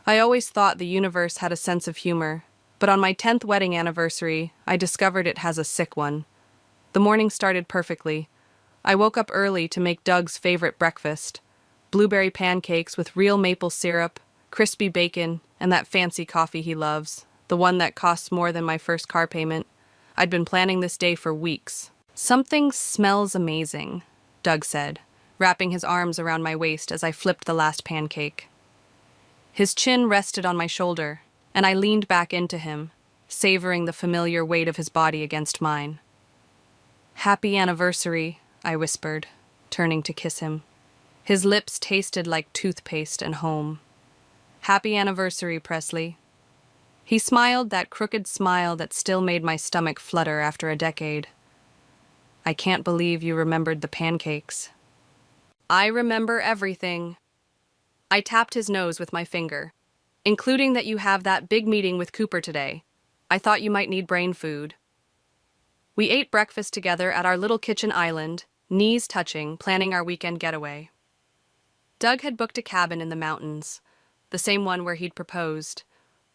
I always thought the universe had a sense of humor, but on my 10th wedding anniversary, I discovered it has a sick one. The morning started perfectly. I woke up early to make Doug's favorite breakfast: blueberry pancakes with real maple syrup, crispy bacon, and that fancy coffee he loves, the one that costs more than my first car payment. I'd been planning this day for weeks. "Something smells amazing," Doug said, wrapping his arms around my waist as I flipped the last pancake. His chin rested on my shoulder, and I leaned back into him, savoring the familiar weight of his body against mine. "Happy anniversary," I whispered, turning to kiss him. His lips tasted like toothpaste and home. "Happy anniversary, Presley." He smiled that crooked smile that still made my stomach flutter after a decade. "I can't believe you remembered the pancakes." "I remember everything." I tapped his nose with my finger. "Including that you have that big meeting with Cooper today. I thought you might need brain food." We ate breakfast together at our little kitchen island, knees touching, planning our weekend getaway. Doug had booked a cabin in the mountains, the same one where he'd proposed.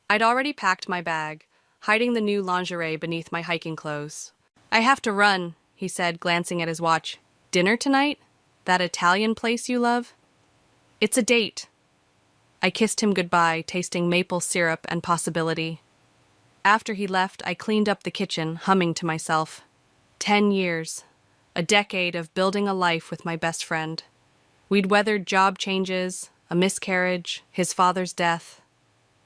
I'd already packed my bag, hiding the new lingerie beneath my hiking clothes. "I have to run," he said, glancing at his watch. "Dinner tonight? That Italian place you love?" "It's a date." I kissed him goodbye, tasting maple syrup and possibility. After he left, I cleaned up the kitchen, humming to myself. 10 years. A decade of building a life with my best friend. We'd weathered job changes, a miscarriage, his father's death.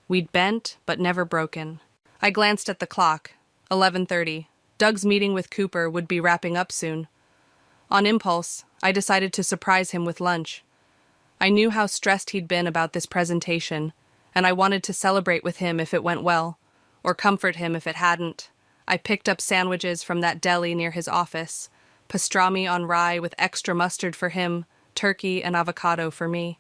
We'd bent, but never broken. I glanced at the clock. 11:30. Doug's meeting with Cooper would be wrapping up soon. On impulse, I decided to surprise him with lunch. I knew how stressed he'd been about this presentation, and I wanted to celebrate with him if it went well, or comfort him if it hadn't. I picked up sandwiches from that deli near his office, pastrami on rye with extra mustard for him, turkey and avocado for me.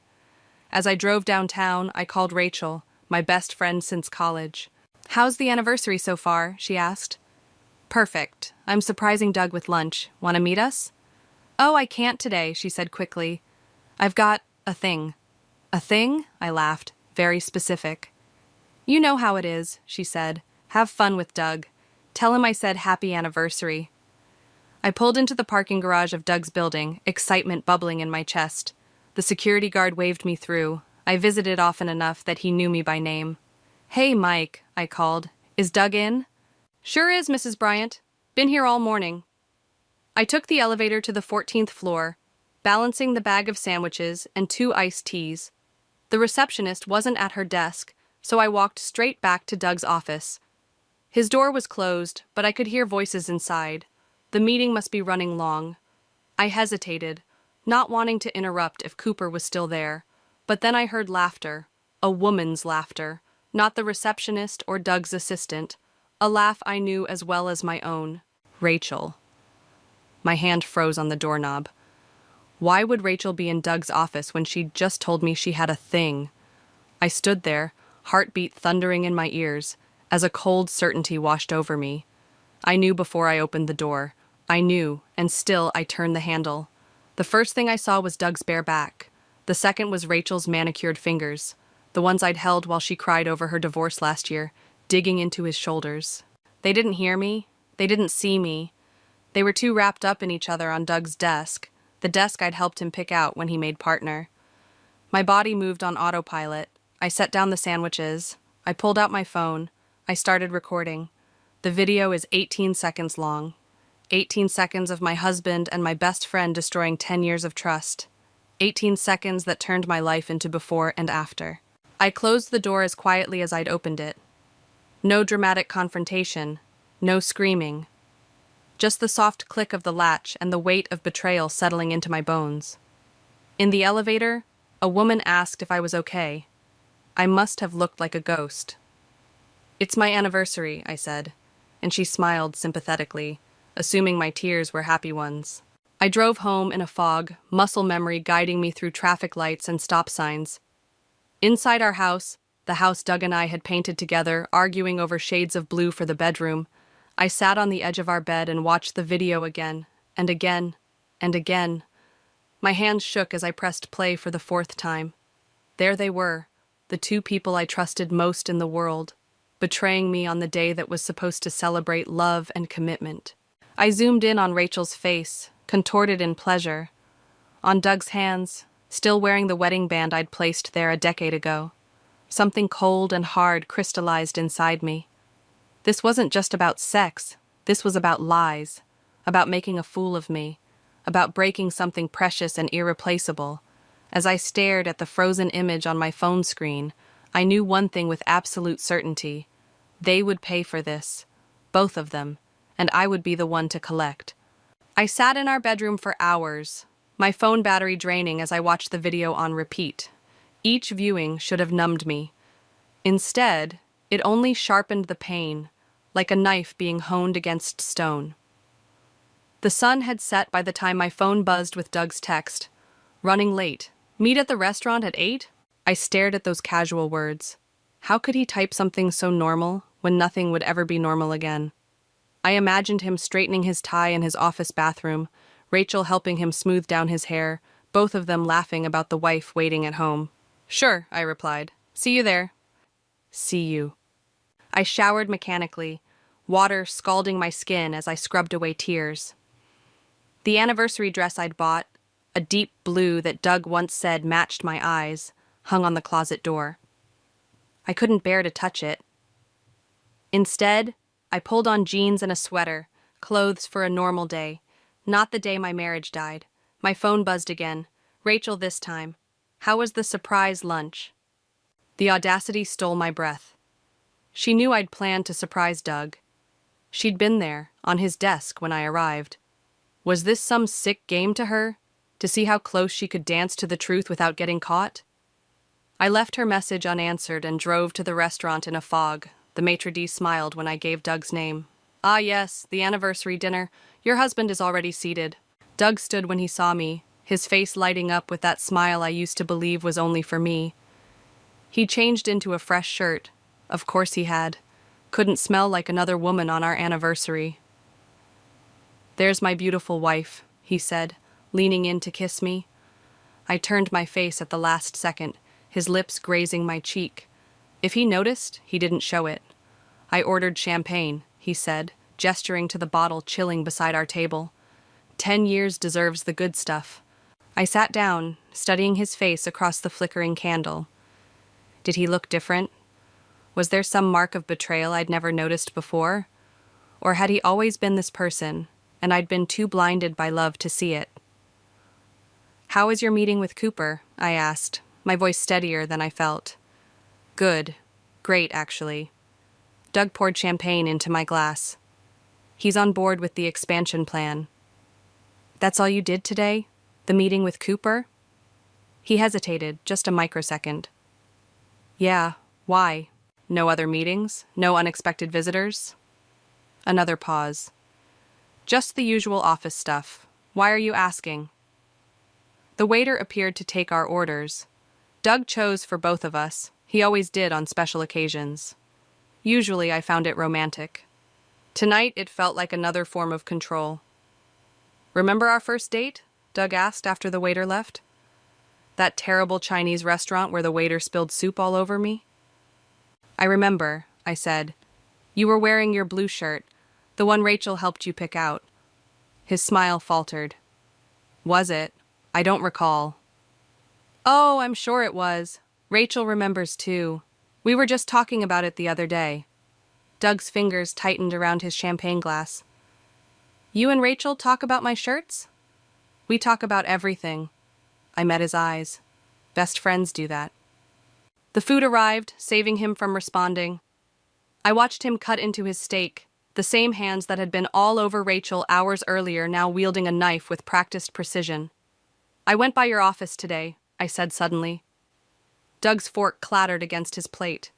As I drove downtown, I called Rachel, my best friend since college. "How's the anniversary so far?" she asked. "Perfect. I'm surprising Doug with lunch. Want to meet us?" "Oh, I can't today," she said quickly. "I've got a thing." "A thing?" I laughed, very specific. "You know how it is," she said. "Have fun with Doug. Tell him I said happy anniversary." I pulled into the parking garage of Doug's building, excitement bubbling in my chest. The security guard waved me through. I visited often enough that he knew me by name. "Hey, Mike," I called. "Is Doug in?" "Sure is, Mrs. Bryant. Been here all morning." I took the elevator to the 14th floor, balancing the bag of sandwiches and 2 iced teas. The receptionist wasn't at her desk, so I walked straight back to Doug's office. His door was closed, but I could hear voices inside. The meeting must be running long. I hesitated, not wanting to interrupt if Cooper was still there, but then I heard laughter, a woman's laughter, not the receptionist or Doug's assistant, a laugh I knew as well as my own. Rachel. My hand froze on the doorknob. Why would Rachel be in Doug's office when she'd just told me she had a thing? I stood there, heartbeat thundering in my ears, as a cold certainty washed over me. I knew before I opened the door. I knew, and still I turned the handle. The first thing I saw was Doug's bare back. The second was Rachel's manicured fingers, the ones I'd held while she cried over her divorce last year, digging into his shoulders. They didn't hear me. They didn't see me. They were too wrapped up in each other on Doug's desk, the desk I'd helped him pick out when he made partner. My body moved on autopilot. I set down the sandwiches. I pulled out my phone. I started recording. The video is 18 seconds long. 18 seconds of my husband and my best friend destroying 10 years of trust. 18 seconds that turned my life into before and after. I closed the door as quietly as I'd opened it. No dramatic confrontation. No screaming. Just the soft click of the latch and the weight of betrayal settling into my bones. In the elevator, a woman asked if I was okay. I must have looked like a ghost. "It's my anniversary," I said, and she smiled sympathetically, assuming my tears were happy ones. I drove home in a fog, muscle memory guiding me through traffic lights and stop signs. Inside our house, the house Doug and I had painted together, arguing over shades of blue for the bedroom, I sat on the edge of our bed and watched the video again, and again, and again. My hands shook as I pressed play for the 4th time. There they were, the two people I trusted most in the world, betraying me on the day that was supposed to celebrate love and commitment. I zoomed in on Rachel's face, contorted in pleasure, on Doug's hands, still wearing the wedding band I'd placed there a decade ago. Something cold and hard crystallized inside me. This wasn't just about sex, this was about lies, about making a fool of me, about breaking something precious and irreplaceable. As I stared at the frozen image on my phone screen, I knew one thing with absolute certainty. They would pay for this, both of them, and I would be the one to collect. I sat in our bedroom for hours, my phone battery draining as I watched the video on repeat. Each viewing should have numbed me. Instead, it only sharpened the pain, like a knife being honed against stone. The sun had set by the time my phone buzzed with Doug's text. Running late. Meet at the restaurant at 8? I stared at those casual words. How could he type something so normal when nothing would ever be normal again? I imagined him straightening his tie in his office bathroom, Rachel helping him smooth down his hair, both of them laughing about the wife waiting at home. Sure, I replied. See you there. See you. I showered mechanically, water scalding my skin as I scrubbed away tears. The anniversary dress I'd bought, a deep blue that Doug once said matched my eyes, hung on the closet door. I couldn't bear to touch it. Instead, I pulled on jeans and a sweater, clothes for a normal day, not the day my marriage died. My phone buzzed again. Rachel this time. How was the surprise lunch? The audacity stole my breath. She knew I'd planned to surprise Doug. She'd been there, on his desk, when I arrived. Was this some sick game to her? To see how close she could dance to the truth without getting caught? I left her message unanswered and drove to the restaurant in a fog. The maitre d' smiled when I gave Doug's name. Ah yes, the anniversary dinner. Your husband is already seated. Doug stood when he saw me, his face lighting up with that smile I used to believe was only for me. He changed into a fresh shirt. Of course he had. Couldn't smell like another woman on our anniversary. There's my beautiful wife, he said, leaning in to kiss me. I turned my face at the last second, his lips grazing my cheek. If he noticed, he didn't show it. I ordered champagne, he said, gesturing to the bottle chilling beside our table. 10 years deserves the good stuff. I sat down, studying his face across the flickering candle. Did he look different? Was there some mark of betrayal I'd never noticed before? Or had he always been this person, and I'd been too blinded by love to see it? How was your meeting with Cooper? I asked, my voice steadier than I felt. Good. Great, actually. Doug poured champagne into my glass. He's on board with the expansion plan. That's all you did today? The meeting with Cooper? He hesitated, just a microsecond. Yeah, why? No other meetings? No unexpected visitors? Another pause. Just the usual office stuff. Why are you asking? The waiter appeared to take our orders. Doug chose for both of us. He always did on special occasions. Usually I found it romantic. Tonight it felt like another form of control. Remember our first date? Doug asked after the waiter left. That terrible Chinese restaurant where the waiter spilled soup all over me? I remember, I said. You were wearing your blue shirt, the one Rachel helped you pick out. His smile faltered. Was it? I don't recall. Oh, I'm sure it was. Rachel remembers too. We were just talking about it the other day. Doug's fingers tightened around his champagne glass. You and Rachel talk about my shirts? We talk about everything. I met his eyes. Best friends do that. The food arrived, saving him from responding. I watched him cut into his steak, the same hands that had been all over Rachel hours earlier now wielding a knife with practiced precision. I went by your office today, I said suddenly. Doug's fork clattered against his plate.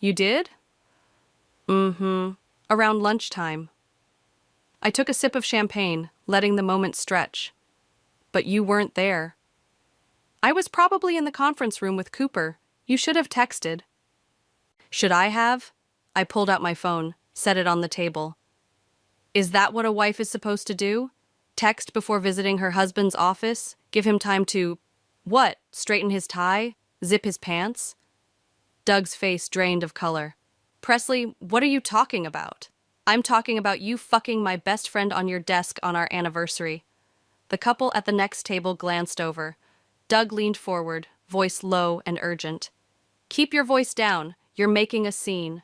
You did? Mm-hmm. Around lunchtime. I took a sip of champagne, letting the moment stretch. But you weren't there. I was probably in the conference room with Cooper. You should have texted. Should I have? I pulled out my phone, set it on the table. Is that what a wife is supposed to do? Text before visiting her husband's office? Give him time to, what, straighten his tie? Zip his pants? Doug's face drained of color. Presley, what are you talking about? I'm talking about you fucking my best friend on your desk on our anniversary. The couple at the next table glanced over. Doug leaned forward, voice low and urgent. Keep your voice down. You're making a scene.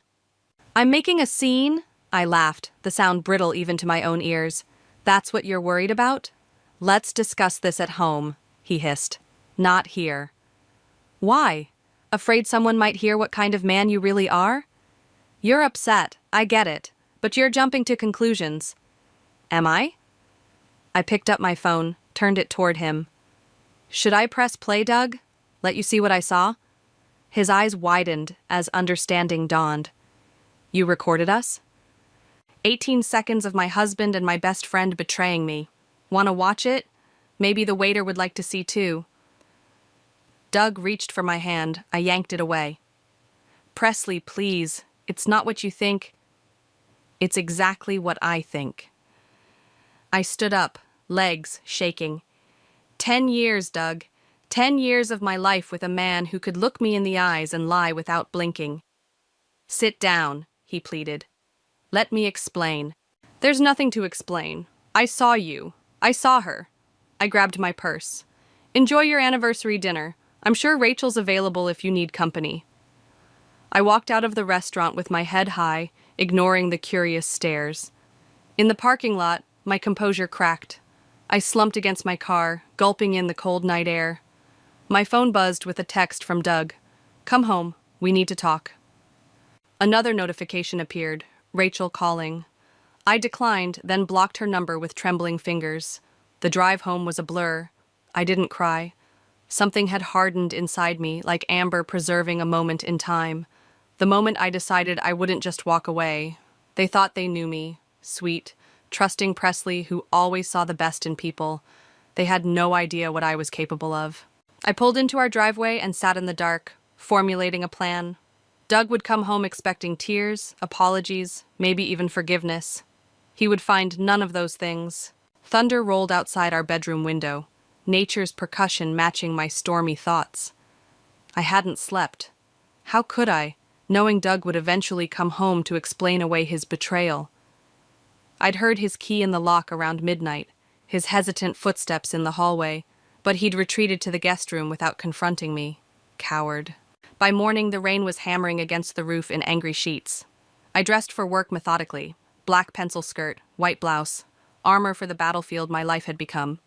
I'm making a scene? I laughed, the sound brittle even to my own ears. That's what you're worried about? Let's discuss this at home, he hissed. Not here. Why? Afraid someone might hear what kind of man you really are? You're upset, I get it, but you're jumping to conclusions. Am I? I picked up my phone, turned it toward him. Should I press play, Doug? Let you see what I saw? His eyes widened as understanding dawned. You recorded us? 18 seconds of my husband and my best friend betraying me. Want to watch it? Maybe the waiter would like to see too. Doug reached for my hand. I yanked it away. Presley, please. It's not what you think. It's exactly what I think. I stood up, legs shaking. 10 years, Doug. 10 years of my life with a man who could look me in the eyes and lie without blinking. Sit down, he pleaded. Let me explain. There's nothing to explain. I saw you. I saw her. I grabbed my purse. Enjoy your anniversary dinner. I'm sure Rachel's available if you need company. I walked out of the restaurant with my head high, ignoring the curious stares. In the parking lot, my composure cracked. I slumped against my car, gulping in the cold night air. My phone buzzed with a text from Doug. Come home. We need to talk. Another notification appeared. Rachel calling. I declined, then blocked her number with trembling fingers. The drive home was a blur. I didn't cry. Something had hardened inside me, like amber preserving a moment in time. The moment I decided I wouldn't just walk away. They thought they knew me. Sweet, trusting Presley who always saw the best in people. They had no idea what I was capable of. I pulled into our driveway and sat in the dark, formulating a plan. Doug would come home expecting tears, apologies, maybe even forgiveness. He would find none of those things. Thunder rolled outside our bedroom window, nature's percussion matching my stormy thoughts. I hadn't slept. How could I, knowing Doug would eventually come home to explain away his betrayal? I'd heard his key in the lock around midnight, his hesitant footsteps in the hallway, but he'd retreated to the guest room without confronting me. Coward. By morning, the rain was hammering against the roof in angry sheets. I dressed for work methodically. Black pencil skirt, white blouse, armor for the battlefield my life had become.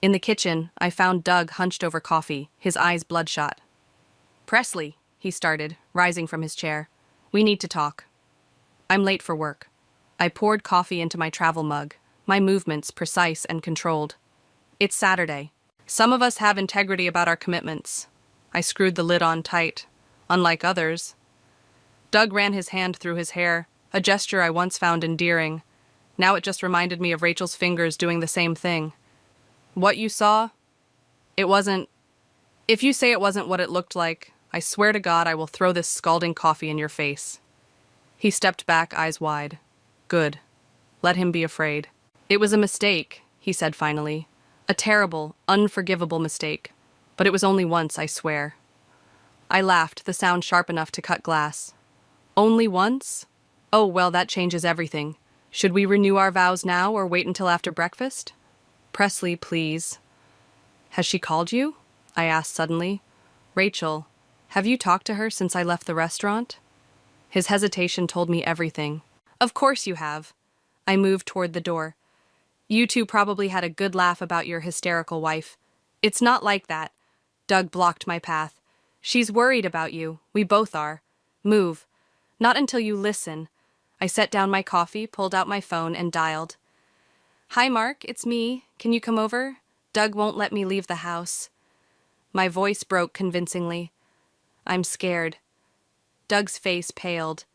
In the kitchen, I found Doug hunched over coffee, his eyes bloodshot. Presley, he started, rising from his chair. We need to talk. I'm late for work. I poured coffee into my travel mug, my movements precise and controlled. It's Saturday. Some of us have integrity about our commitments. I screwed the lid on tight, unlike others. Doug ran his hand through his hair, a gesture I once found endearing. Now it just reminded me of Rachel's fingers doing the same thing. What you saw? It wasn't... If you say it wasn't what it looked like, I swear to God I will throw this scalding coffee in your face. He stepped back, eyes wide. Good. Let him be afraid. It was a mistake, he said finally. A terrible, unforgivable mistake. But it was only once, I swear. I laughed, the sound sharp enough to cut glass. Only once? Oh, well, that changes everything. Should we renew our vows now or wait until after breakfast? Presley, please. Has she called you? I asked suddenly. Rachel, have you talked to her since I left the restaurant? His hesitation told me everything. Of course you have. I moved toward the door. You two probably had a good laugh about your hysterical wife. It's not like that. Doug blocked my path. She's worried about you. We both are. Move. Not until you listen. I set down my coffee, pulled out my phone, and dialed. Hi, Mark, it's me. Can you come over? Doug won't let me leave the house. My voice broke convincingly. I'm scared. Doug's face paled.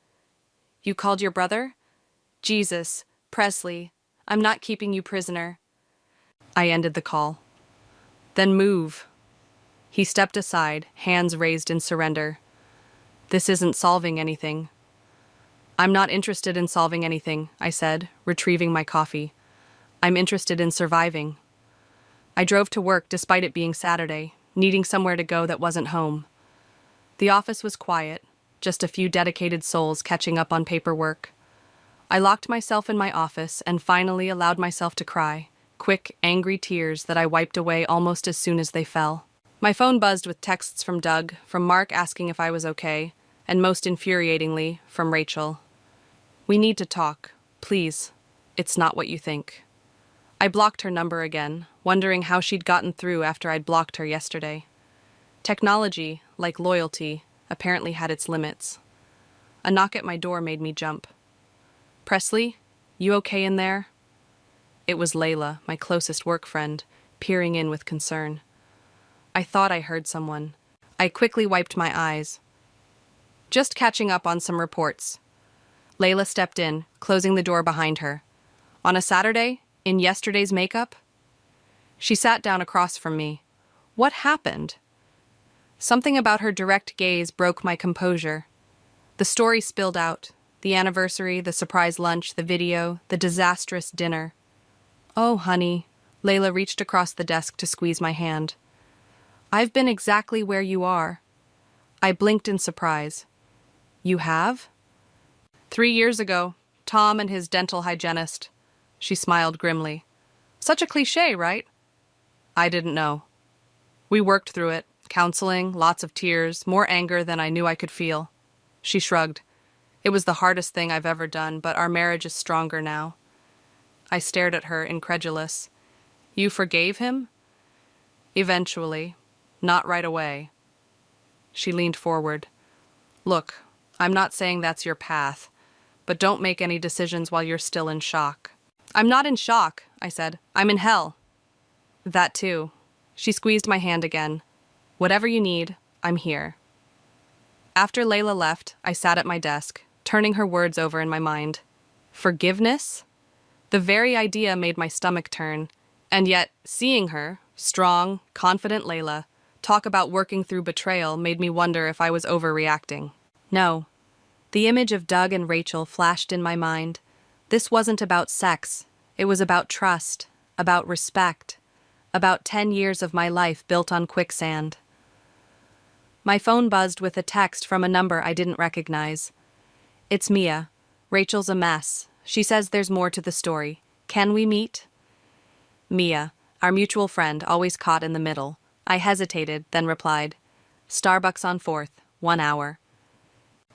You called your brother? Jesus, Presley, I'm not keeping you prisoner. I ended the call. Then move. He stepped aside, hands raised in surrender. This isn't solving anything. I'm not interested in solving anything, I said, retrieving my coffee. I'm interested in surviving. I drove to work despite it being Saturday, needing somewhere to go that wasn't home. The office was quiet, just a few dedicated souls catching up on paperwork. I locked myself in my office and finally allowed myself to cry, quick, angry tears that I wiped away almost as soon as they fell. My phone buzzed with texts from Doug, from Mark asking if I was okay, and most infuriatingly, from Rachel. "We need to talk. Please. It's not what you think." I blocked her number again, wondering how she'd gotten through after I'd blocked her yesterday. Technology, like loyalty, apparently had its limits. A knock at my door made me jump. "Presley, you okay in there?" It was Layla, my closest work friend, peering in with concern. I thought I heard someone. I quickly wiped my eyes. "Just catching up on some reports." Layla stepped in, closing the door behind her. "On a Saturday? In yesterday's makeup?" She sat down across from me. What happened? Something about her direct gaze broke my composure. The story spilled out. The anniversary, the surprise lunch, the video, the disastrous dinner. "Oh, honey." Layla reached across the desk to squeeze my hand. "I've been exactly where you are." I blinked in surprise. "You have?" 3 years ago, Tom and his dental hygienist." She smiled grimly. "Such a cliché, right?" I didn't know. "We worked through it. Counseling, lots of tears, more anger than I knew I could feel." She shrugged. "It was the hardest thing I've ever done, but our marriage is stronger now." I stared at her, incredulous. "You forgave him?" "Eventually. Not right away." She leaned forward. "Look, I'm not saying that's your path, but don't make any decisions while you're still in shock." "I'm not in shock," I said. "I'm in hell." "That too." She squeezed my hand again. "Whatever you need, I'm here." After Layla left, I sat at my desk, turning her words over in my mind. Forgiveness? The very idea made my stomach turn, and yet, seeing her, strong, confident Layla, talk about working through betrayal made me wonder if I was overreacting. No. The image of Doug and Rachel flashed in my mind. This wasn't about sex. It was about trust, about respect, about 10 years of my life built on quicksand. My phone buzzed with a text from a number I didn't recognize. "It's Mia. Rachel's a mess. She says there's more to the story. Can we meet?" Mia, our mutual friend, always caught in the middle. I hesitated, then replied, "Starbucks on 4th, 1 hour."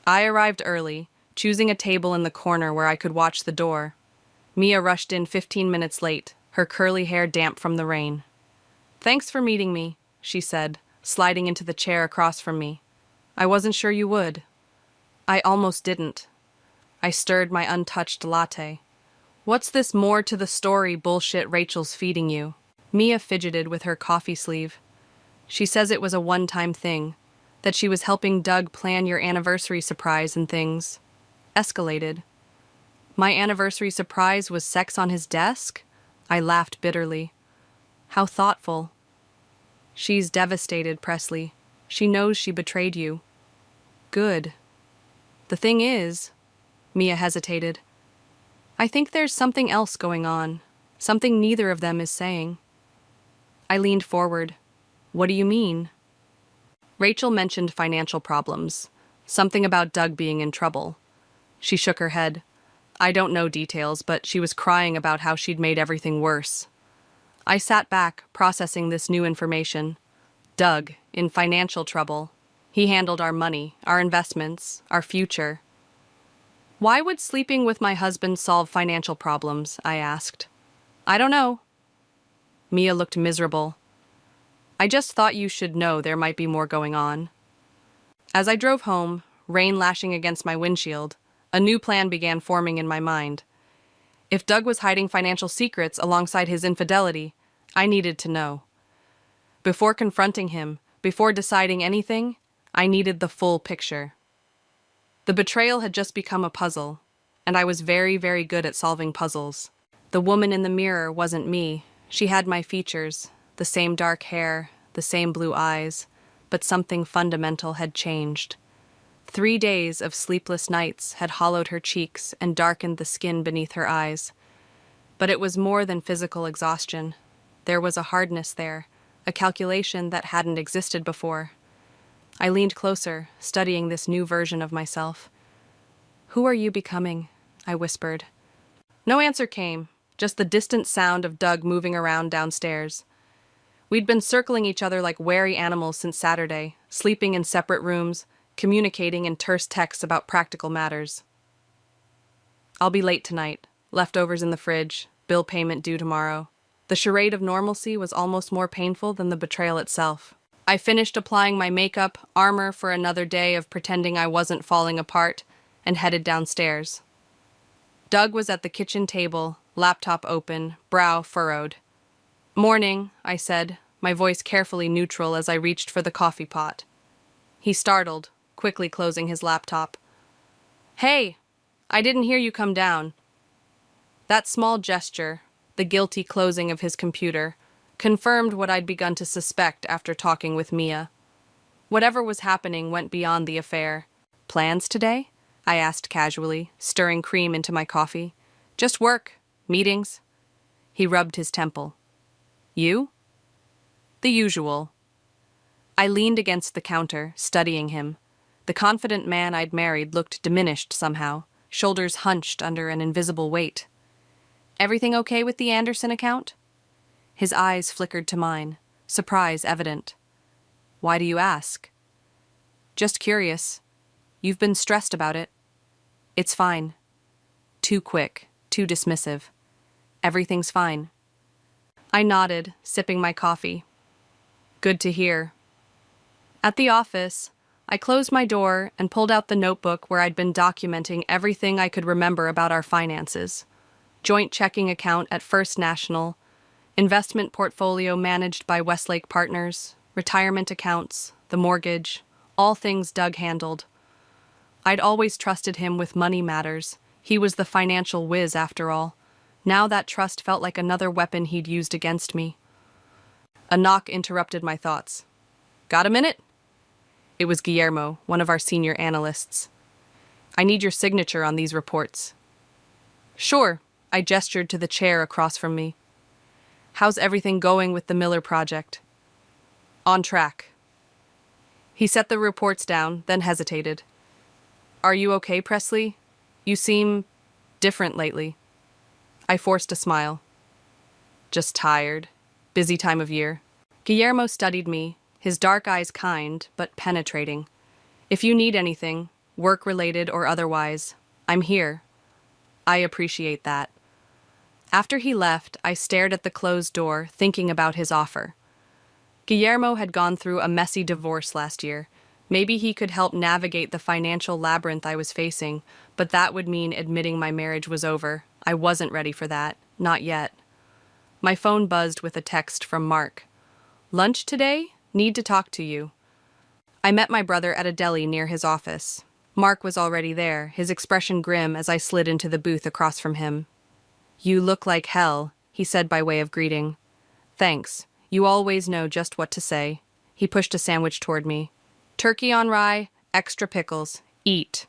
I arrived early, choosing a table in the corner where I could watch the door. Mia rushed in 15 minutes late, her curly hair damp from the rain. "Thanks for meeting me," she said, sliding into the chair across from me. "I wasn't sure you would." I almost didn't. I stirred my untouched latte. "What's this more to the story bullshit Rachel's feeding you?" Mia fidgeted with her coffee sleeve. "She says it was a one-time thing, that she was helping Doug plan your anniversary surprise and things." Escalated. My anniversary surprise was sex on his desk? I laughed bitterly. How thoughtful. "She's devastated, Presley. She knows she betrayed you." "Good. The thing is," Mia hesitated, "I think there's something else going on, something neither of them is saying." I leaned forward. "What do you mean?" Rachel mentioned financial problems, something about Doug being in trouble. She shook her head. I don't know details, but she was crying about how she'd made everything worse. I sat back, processing this new information. Doug, in financial trouble. He handled our money, our investments, our future. "Why would sleeping with my husband solve financial problems?" I asked. "I don't know." Mia looked miserable. "I just thought you should know there might be more going on." As I drove home, rain lashing against my windshield, a new plan began forming in my mind. If Doug was hiding financial secrets alongside his infidelity, I needed to know. Before confronting him, before deciding anything, I needed the full picture. The betrayal had just become a puzzle, and I was very, very good at solving puzzles. The woman in the mirror wasn't me. She had my features, the same dark hair, the same blue eyes, but something fundamental had changed. 3 days of sleepless nights had hollowed her cheeks and darkened the skin beneath her eyes. But it was more than physical exhaustion. There was a hardness there, a calculation that hadn't existed before. I leaned closer, studying this new version of myself. "Who are you becoming?" I whispered. No answer came, just the distant sound of Doug moving around downstairs. We'd been circling each other like wary animals since Saturday, sleeping in separate rooms, communicating in terse texts about practical matters. "I'll be late tonight. Leftovers in the fridge, bill payment due tomorrow." The charade of normalcy was almost more painful than the betrayal itself. I finished applying my makeup, armor for another day of pretending I wasn't falling apart, and headed downstairs. Doug was at the kitchen table, laptop open, brow furrowed. "Morning," I said, my voice carefully neutral as I reached for the coffee pot. He startled, quickly closing his laptop. "Hey, I didn't hear you come down." That small gesture, the guilty closing of his computer, confirmed what I'd begun to suspect after talking with Mia. Whatever was happening went beyond the affair. "Plans today?" I asked casually, stirring cream into my coffee. "Just work. Meetings." He rubbed his temple. "You?" "The usual." I leaned against the counter, studying him. The confident man I'd married looked diminished somehow, shoulders hunched under an invisible weight. "Everything okay with the Anderson account?" His eyes flickered to mine, surprise evident. "Why do you ask?" "Just curious. You've been stressed about it." "It's fine." Too quick, too dismissive. "Everything's fine." I nodded, sipping my coffee. "Good to hear." At the office, I closed my door and pulled out the notebook where I'd been documenting everything I could remember about our finances. Joint checking account at First National, investment portfolio managed by Westlake Partners, retirement accounts, the mortgage, all things Doug handled. I'd always trusted him with money matters. He was the financial whiz, after all. Now that trust felt like another weapon he'd used against me. A knock interrupted my thoughts. "Got a minute?" It was Guillermo, one of our senior analysts. "I need your signature on these reports." "Sure," I gestured to the chair across from me. "How's everything going with the Miller project?" "On track." He set the reports down, then hesitated. "Are you okay, Presley? You seem different lately." I forced a smile. "Just tired. Busy time of year." Guillermo studied me, his dark eyes kind, but penetrating. "If you need anything, work-related or otherwise, I'm here." "I appreciate that." After he left, I stared at the closed door, thinking about his offer. Guillermo had gone through a messy divorce last year. Maybe he could help navigate the financial labyrinth I was facing, but that would mean admitting my marriage was over. I wasn't ready for that. Not yet. My phone buzzed with a text from Mark. "Lunch today? Need to talk to you." I met my brother at a deli near his office. Mark was already there, his expression grim as I slid into the booth across from him. "You look like hell," he said by way of greeting. "Thanks. You always know just what to say." He pushed a sandwich toward me. "Turkey on rye, extra pickles. Eat."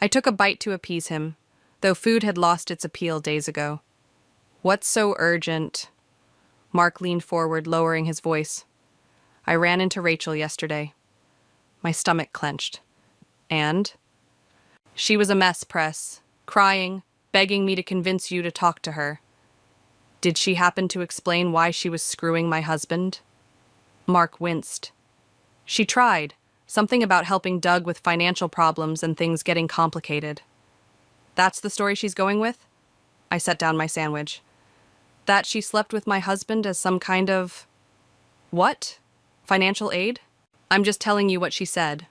I took a bite to appease him, though food had lost its appeal days ago. "What's so urgent?" Mark leaned forward, lowering his voice. "I ran into Rachel yesterday." My stomach clenched. "And?" "She was a mess, Press. Crying, begging me to convince you to talk to her." "Did she happen to explain why she was screwing my husband?" Mark winced. "She tried. Something about helping Doug with financial problems and things getting complicated." "That's the story she's going with?" I set down my sandwich. "That she slept with my husband as some kind of... What? Financial aid?" "I'm just telling you what she said."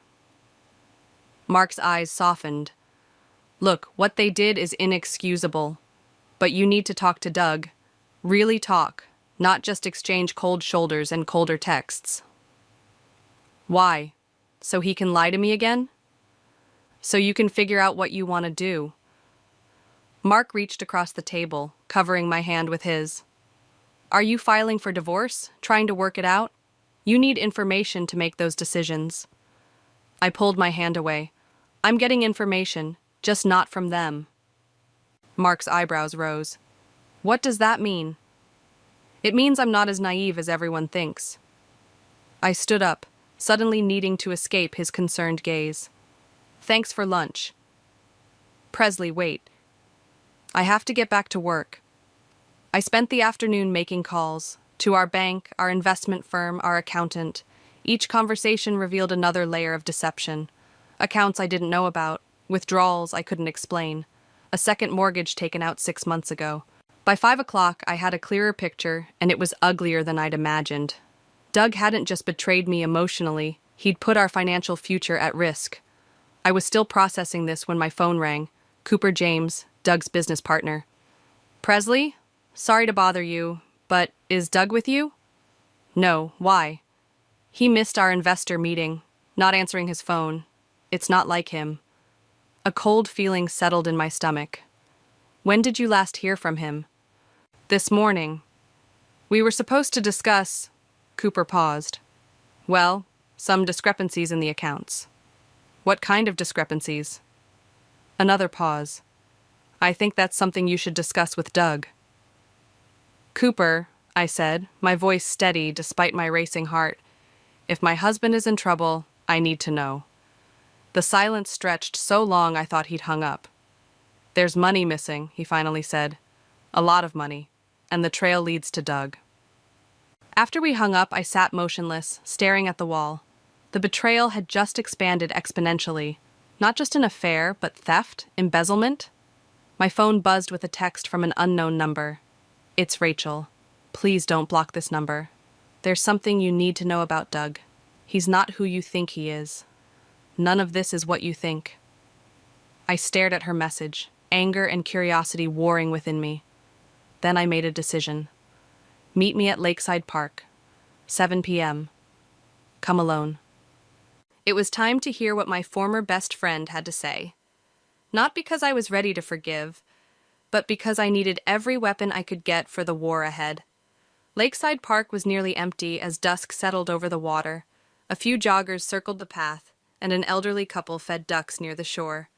Mark's eyes softened. "Look, what they did is inexcusable. But you need to talk to Doug. Really talk, not just exchange cold shoulders and colder texts." "Why? So he can lie to me again?" "So you can figure out what you want to do." Mark reached across the table, covering my hand with his. "Are you filing for divorce? Trying to work it out? You need information to make those decisions." I pulled my hand away. "I'm getting information, just not from them." Mark's eyebrows rose. "What does that mean?" "It means I'm not as naive as everyone thinks." I stood up, suddenly needing to escape his concerned gaze. Thanks for lunch. Presley, wait. I have to get back to work. I spent the afternoon making calls to our bank, our investment firm, our accountant. Each conversation revealed another layer of deception. Accounts I didn't know about, withdrawals I couldn't explain, a second mortgage taken out 6 months ago. By 5 o'clock, I had a clearer picture, and it was uglier than I'd imagined. Doug hadn't just betrayed me emotionally, he'd put our financial future at risk. I was still processing this when my phone rang. Cooper James, Doug's business partner. Presley? Sorry to bother you, but is Doug with you? No, why? He missed our investor meeting, not answering his phone. It's not like him. A cold feeling settled in my stomach. When did you last hear from him? This morning. We were supposed to discuss... Cooper paused. Well, some discrepancies in the accounts. What kind of discrepancies? Another pause. I think that's something you should discuss with Doug. Cooper, I said, my voice steady despite my racing heart. If my husband is in trouble, I need to know. The silence stretched so long I thought he'd hung up. There's money missing, he finally said. A lot of money, and the trail leads to Doug. After we hung up, I sat motionless, staring at the wall. The betrayal had just expanded exponentially. Not just an affair, but theft, embezzlement. My phone buzzed with a text from an unknown number. It's Rachel. Please don't block this number. There's something you need to know about Doug. He's not who you think he is. None of this is what you think. I stared at her message, anger and curiosity warring within me. Then I made a decision. Meet me at Lakeside Park, 7 p.m. Come alone. It was time to hear what my former best friend had to say. Not because I was ready to forgive, but because I needed every weapon I could get for the war ahead. Lakeside Park was nearly empty as dusk settled over the water. A few joggers circled the path, and an elderly couple fed ducks near the shore.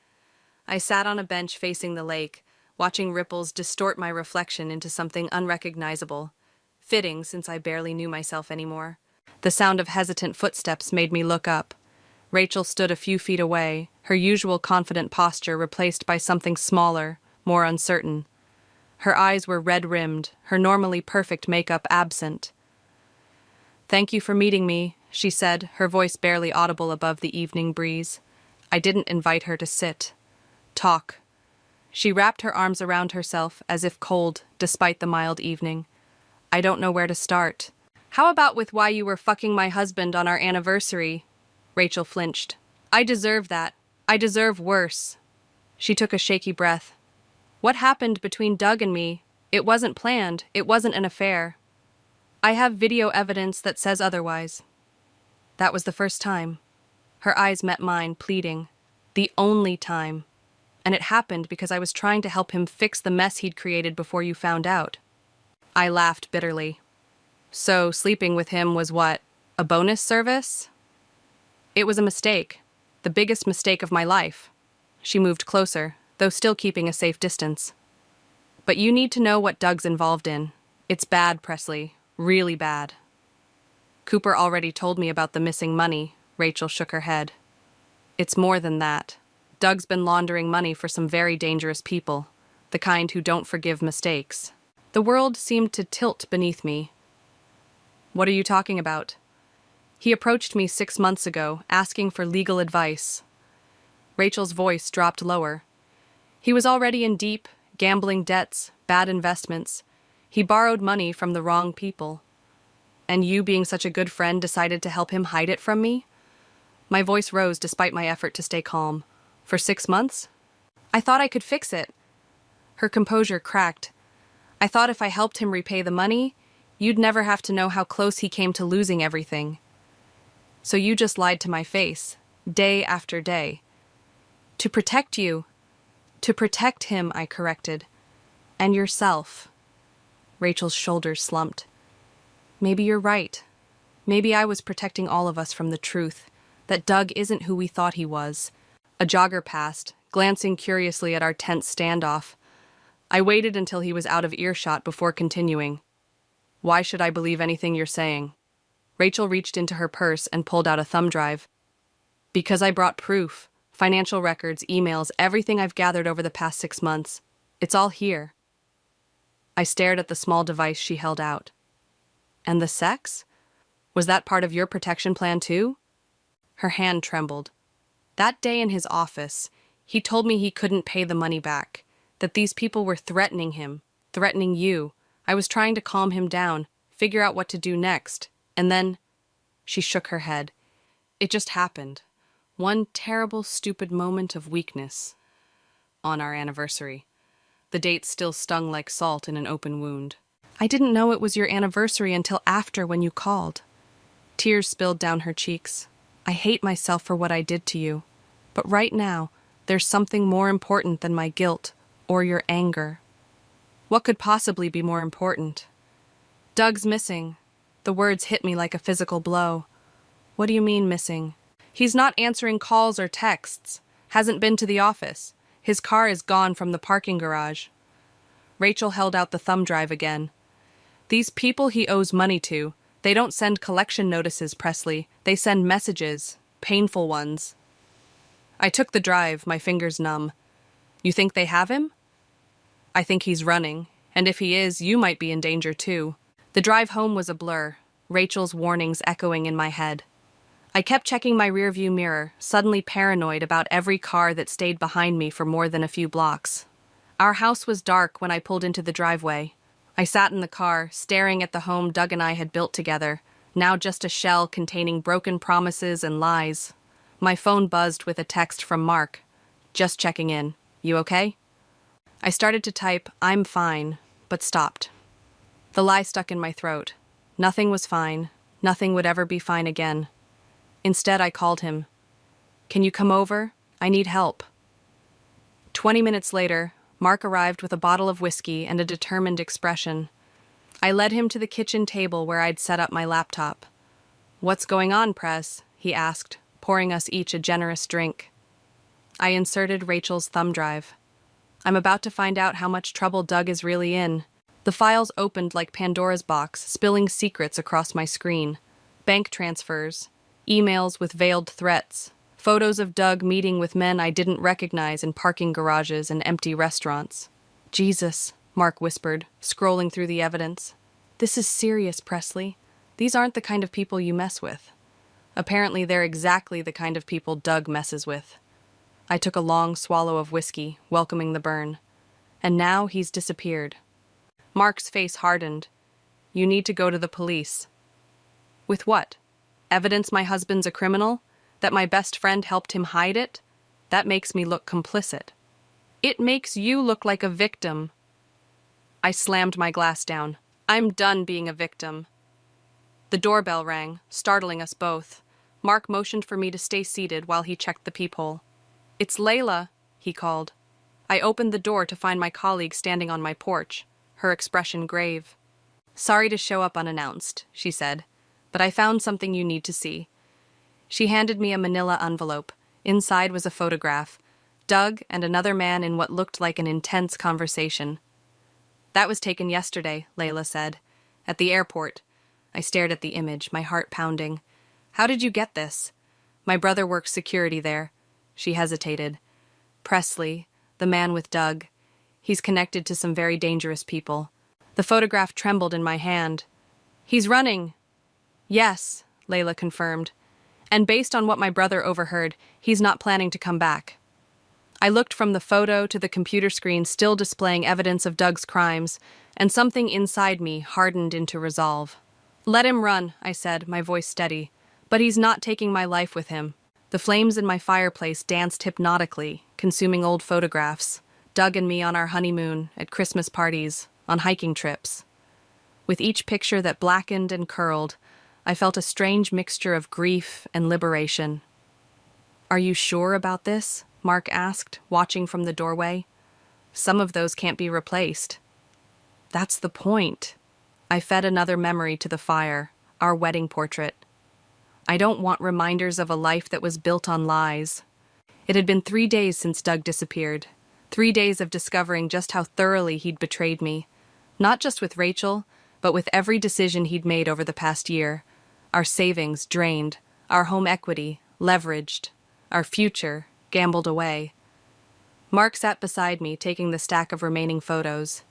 I sat on a bench facing the lake, watching ripples distort my reflection into something unrecognizable, fitting since I barely knew myself anymore. The sound of hesitant footsteps made me look up. Rachel stood a few feet away, her usual confident posture replaced by something smaller, more uncertain. Her eyes were red-rimmed, her normally perfect makeup absent. "Thank you for meeting me," she said, her voice barely audible above the evening breeze. I didn't invite her to sit. Talk. She wrapped her arms around herself, as if cold, despite the mild evening. I don't know where to start. How about with why you were fucking my husband on our anniversary? Rachel flinched. I deserve that. I deserve worse. She took a shaky breath. What happened between Doug and me? It wasn't planned. It wasn't an affair. I have video evidence that says otherwise. That was the first time. Her eyes met mine, pleading. The only time. And it happened because I was trying to help him fix the mess he'd created before you found out. I laughed bitterly. So sleeping with him was what? A bonus service? It was a mistake. The biggest mistake of my life. She moved closer, though still keeping a safe distance. But you need to know what Doug's involved in. It's bad, Presley. Really bad. Cooper already told me about the missing money. Rachel shook her head. It's more than that. Doug's been laundering money for some very dangerous people, the kind who don't forgive mistakes. The world seemed to tilt beneath me. What are you talking about? He approached me 6 months ago, asking for legal advice. Rachel's voice dropped lower. He was already in deep, gambling debts, bad investments. He borrowed money from the wrong people. And you, being such a good friend, decided to help him hide it from me? My voice rose despite my effort to stay calm. For 6 months? I thought I could fix it. Her composure cracked. I thought if I helped him repay the money, you'd never have to know how close he came to losing everything. So you just lied to my face, day after day. To protect you. To protect him, I corrected. And yourself. Rachel's shoulders slumped. Maybe you're right. Maybe I was protecting all of us from the truth, that Doug isn't who we thought he was. A jogger passed, glancing curiously at our tense standoff. I waited until he was out of earshot before continuing. Why should I believe anything you're saying? Rachel reached into her purse and pulled out a thumb drive. Because I brought proof, financial records, emails, everything I've gathered over the past 6 months. It's all here. I stared at the small device she held out. And the sex? Was that part of your protection plan too? Her hand trembled. That day in his office, he told me he couldn't pay the money back, that these people were threatening him, threatening you. I was trying to calm him down, figure out what to do next, and then she shook her head. It just happened. One terrible, stupid moment of weakness. On our anniversary. The date still stung like salt in an open wound. I didn't know it was your anniversary until after when you called. Tears spilled down her cheeks. I hate myself for what I did to you. But right now, there's something more important than my guilt or your anger. What could possibly be more important? Doug's missing. The words hit me like a physical blow. What do you mean missing? He's not answering calls or texts. Hasn't been to the office. His car is gone from the parking garage. Rachel held out the thumb drive again. These people he owes money to, they don't send collection notices, Presley. They send messages, painful ones. I took the drive, my fingers numb. You think they have him? I think he's running, and if he is, you might be in danger too. The drive home was a blur, Rachel's warnings echoing in my head. I kept checking my rearview mirror, suddenly paranoid about every car that stayed behind me for more than a few blocks. Our house was dark when I pulled into the driveway. I sat in the car, staring at the home Doug and I had built together, now just a shell containing broken promises and lies. My phone buzzed with a text from Mark. Just checking in. You okay? I started to type, I'm fine, but stopped. The lie stuck in my throat. Nothing was fine. Nothing would ever be fine again. Instead, I called him. Can you come over? I need help. 20 minutes later, Mark arrived with a bottle of whiskey and a determined expression. I led him to the kitchen table where I'd set up my laptop. What's going on, Press? He asked, pouring us each a generous drink. I inserted Rachel's thumb drive. I'm about to find out how much trouble Doug is really in. The files opened like Pandora's box, spilling secrets across my screen. Bank transfers, emails with veiled threats, photos of Doug meeting with men I didn't recognize in parking garages and empty restaurants. Jesus, Mark whispered, scrolling through the evidence. This is serious, Presley. These aren't the kind of people you mess with. Apparently, they're exactly the kind of people Doug messes with. I took a long swallow of whiskey, welcoming the burn. And now he's disappeared. Mark's face hardened. You need to go to the police. With what? Evidence my husband's a criminal? That my best friend helped him hide it? That makes me look complicit. It makes you look like a victim. I slammed my glass down. I'm done being a victim. The doorbell rang, startling us both. Mark motioned for me to stay seated while he checked the peephole. It's Layla, he called. I opened the door to find my colleague standing on my porch, her expression grave. Sorry to show up unannounced, she said, but I found something you need to see. She handed me a manila envelope. Inside was a photograph. Doug and another man in what looked like an intense conversation. That was taken yesterday, Layla said. At the airport. I stared at the image, my heart pounding. How did you get this? My brother works security there. She hesitated. Presley, the man with Doug. He's connected to some very dangerous people. The photograph trembled in my hand. He's running. Yes, Layla confirmed. And based on what my brother overheard, he's not planning to come back. I looked from the photo to the computer screen still displaying evidence of Doug's crimes, and something inside me hardened into resolve. Let him run, I said, my voice steady. But he's not taking my life with him. The flames in my fireplace danced hypnotically, consuming old photographs. Doug and me on our honeymoon, at Christmas parties, on hiking trips. With each picture that blackened and curled, I felt a strange mixture of grief and liberation. Are you sure about this? Mark asked, watching from the doorway. Some of those can't be replaced. That's the point. I fed another memory to the fire, our wedding portrait. I don't want reminders of a life that was built on lies. It had been 3 days since Doug disappeared. 3 days of discovering just how thoroughly he'd betrayed me. Not just with Rachel, but with every decision he'd made over the past year. Our savings drained, our home equity leveraged, our future gambled away. Mark sat beside me, taking the stack of remaining photos.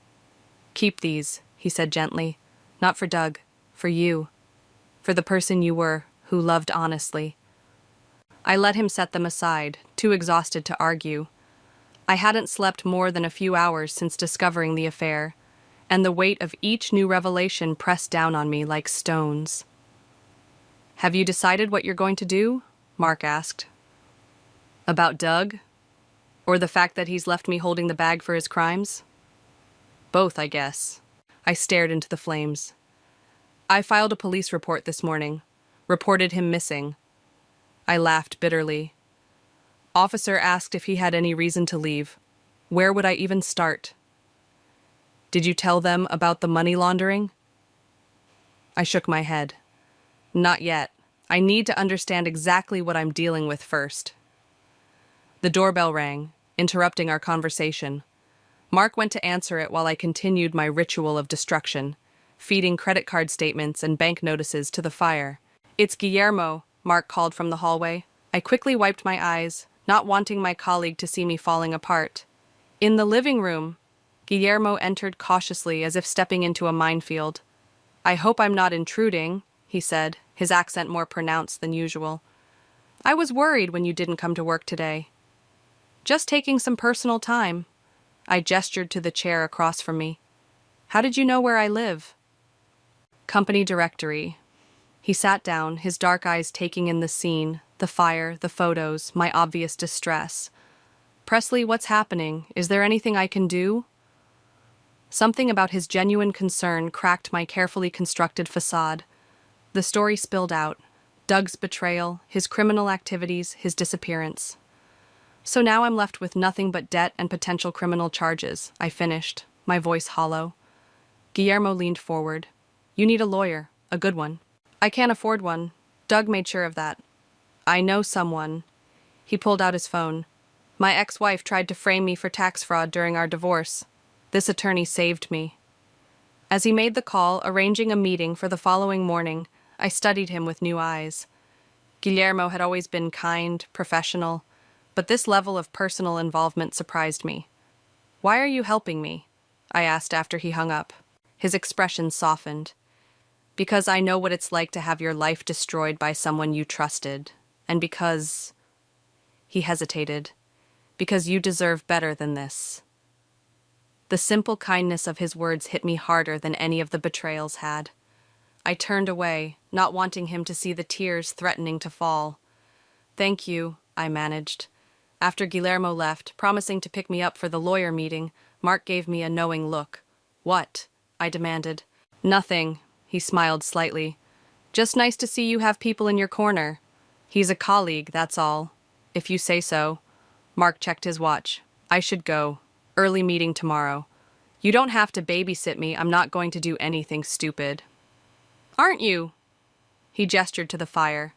"Keep these," he said gently. "Not for Doug, for you. For the person you were, who loved honestly." I let him set them aside, too exhausted to argue. I hadn't slept more than a few hours since discovering the affair, and the weight of each new revelation pressed down on me like stones. "Have you decided what you're going to do?" Mark asked. "About Doug? Or the fact that he's left me holding the bag for his crimes?" "Both, I guess." I stared into the flames. "I filed a police report this morning. Reported him missing." I laughed bitterly. "Officer asked if he had any reason to leave. Where would I even start?" "Did you tell them about the money laundering?" I shook my head. "Not yet. I need to understand exactly what I'm dealing with first." The doorbell rang, interrupting our conversation. Mark went to answer it while I continued my ritual of destruction, feeding credit card statements and bank notices to the fire. "It's Guillermo," Mark called from the hallway. I quickly wiped my eyes, not wanting my colleague to see me falling apart. In the living room, Guillermo entered cautiously as if stepping into a minefield. "I hope I'm not intruding," he said, his accent more pronounced than usual. "I was worried when you didn't come to work today." "Just taking some personal time." I gestured to the chair across from me. "How did you know where I live?" "Company directory." He sat down, his dark eyes taking in the scene, the fire, the photos, my obvious distress. "Presley, what's happening? Is there anything I can do?" Something about his genuine concern cracked my carefully constructed facade. The story spilled out. Doug's betrayal, his criminal activities, his disappearance. "So now I'm left with nothing but debt and potential criminal charges," I finished, my voice hollow. Guillermo leaned forward. "You need a lawyer, a good one." "I can't afford one. Doug made sure of that." "I know someone." He pulled out his phone. "My ex-wife tried to frame me for tax fraud during our divorce. This attorney saved me." As he made the call, arranging a meeting for the following morning, I studied him with new eyes. Guillermo had always been kind, professional, but this level of personal involvement surprised me. "Why are you helping me?" I asked after he hung up. His expression softened. "Because I know what it's like to have your life destroyed by someone you trusted, and because—" He hesitated. "Because you deserve better than this." The simple kindness of his words hit me harder than any of the betrayals had. I turned away, not wanting him to see the tears threatening to fall. "Thank you," I managed. After Guillermo left, promising to pick me up for the lawyer meeting, Mark gave me a knowing look. "What?" I demanded. "Nothing," he smiled slightly. "Just nice to see you have people in your corner. He's a colleague, that's all. If you say so." Mark checked his watch. "I should go. Early meeting tomorrow." "You don't have to babysit me. I'm not going to do anything stupid." "Aren't you?" He gestured to the fire.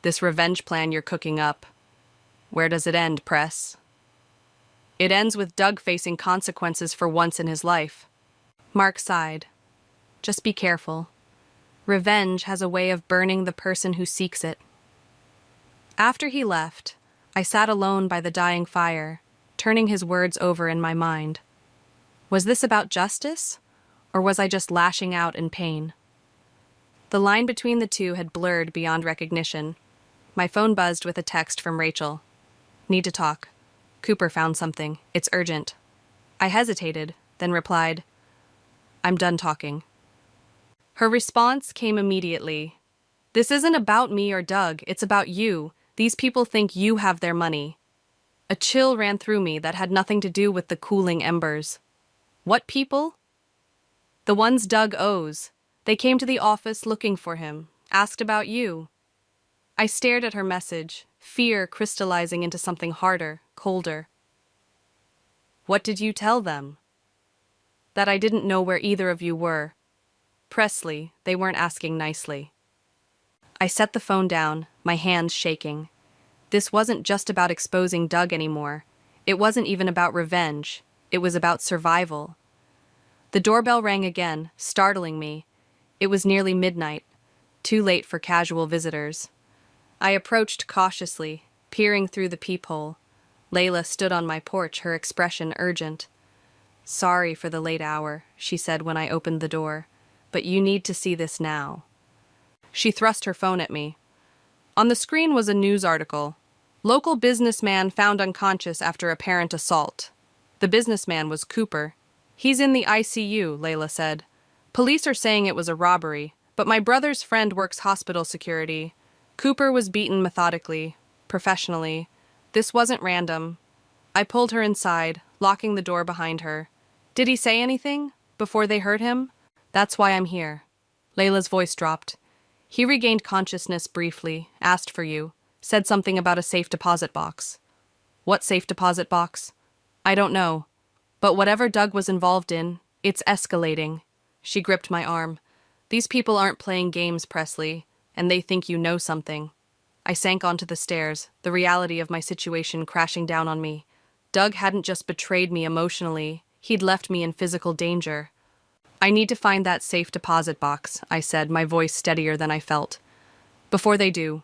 "This revenge plan you're cooking up. Where does it end, Press?" "It ends with Doug facing consequences for once in his life." Mark sighed. "Just be careful. Revenge has a way of burning the person who seeks it." After he left, I sat alone by the dying fire, turning his words over in my mind. Was this about justice, or was I just lashing out in pain? The line between the two had blurred beyond recognition. My phone buzzed with a text from Rachel. "Need to talk. Cooper found something. It's urgent." I hesitated, then replied, "I'm done talking." Her response came immediately. "This isn't about me or Doug, it's about you. These people think you have their money." A chill ran through me that had nothing to do with the cooling embers. "What people?" "The ones Doug owes. They came to the office looking for him, asked about you." I stared at her message, fear crystallizing into something harder, colder. "What did you tell them?" "That I didn't know where either of you were. Presley, they weren't asking nicely." I set the phone down, my hands shaking. This wasn't just about exposing Doug anymore. It wasn't even about revenge. It was about survival. The doorbell rang again, startling me. It was nearly midnight. too late for casual visitors. I approached cautiously, peering through the peephole. Layla stood on my porch, her expression urgent. "Sorry for the late hour," she said when I opened the door, "but you need to see this now." She thrust her phone at me. On the screen was a news article. Local businessman found unconscious after apparent assault. The businessman was Cooper. "He's in the ICU," Layla said. "Police are saying it was a robbery, but my brother's friend works hospital security. Cooper was beaten methodically, professionally. This wasn't random." I pulled her inside, locking the door behind her. "Did he say anything? Before they hurt him?" "That's why I'm here." Layla's voice dropped. "He regained consciousness briefly, asked for you, said something about a safe deposit box." "What safe deposit box?" "I don't know. But whatever Doug was involved in, it's escalating." She gripped my arm. "These people aren't playing games, Presley, and they think you know something." I sank onto the stairs, the reality of my situation crashing down on me. Doug hadn't just betrayed me emotionally, he'd left me in physical danger. "I need to find that safe deposit box," I said, my voice steadier than I felt. "Before they do."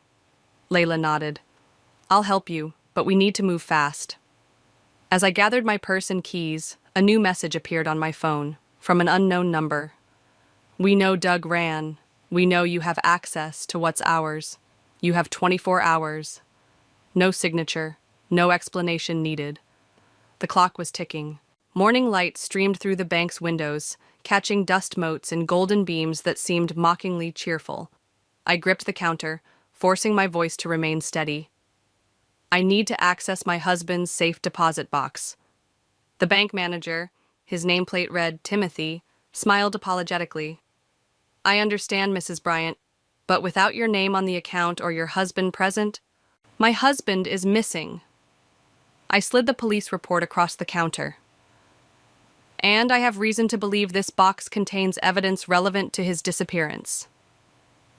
Layla nodded. "I'll help you, but we need to move fast." As I gathered my purse and keys, a new message appeared on my phone, from an unknown number. "We know Doug ran. We know you have access to what's ours. You have 24 hours. No signature, no explanation needed." The clock was ticking. Morning light streamed through the bank's windows, catching dust motes in golden beams that seemed mockingly cheerful. I gripped the counter, forcing my voice to remain steady. "I need to access my husband's safe deposit box." The bank manager, his nameplate read Timothy, smiled apologetically. "I understand, Mrs. Bryant, but without your name on the account or your husband present, my husband is missing." I slid the police report across the counter. "And I have reason to believe this box contains evidence relevant to his disappearance."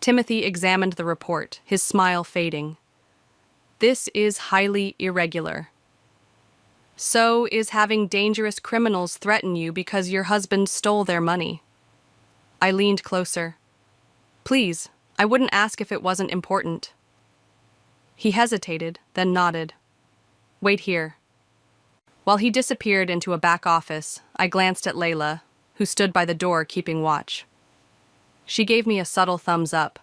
Timothy examined the report, his smile fading. "This is highly irregular. So is having dangerous criminals threaten you because your husband stole their money." I leaned closer. "Please, I wouldn't ask if it wasn't important." He hesitated, then nodded. "Wait here." While he disappeared into a back office, I glanced at Layla, who stood by the door keeping watch. She gave me a subtle thumbs up.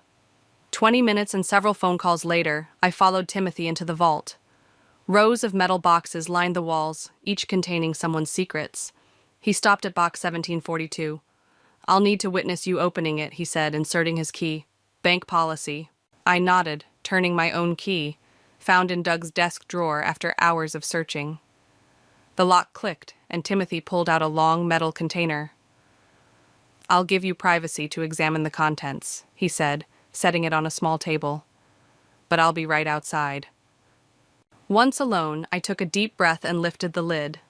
20 minutes and several phone calls later, I followed Timothy into the vault. Rows of metal boxes lined the walls, each containing someone's secrets. He stopped at box 1742. "I'll need to witness you opening it," he said, inserting his key. "Bank policy." I nodded, turning my own key, found in Doug's desk drawer after hours of searching. The lock clicked, and Timothy pulled out a long metal container. "I'll give you privacy to examine the contents," he said, setting it on a small table. "But I'll be right outside." Once alone, I took a deep breath and lifted the lid.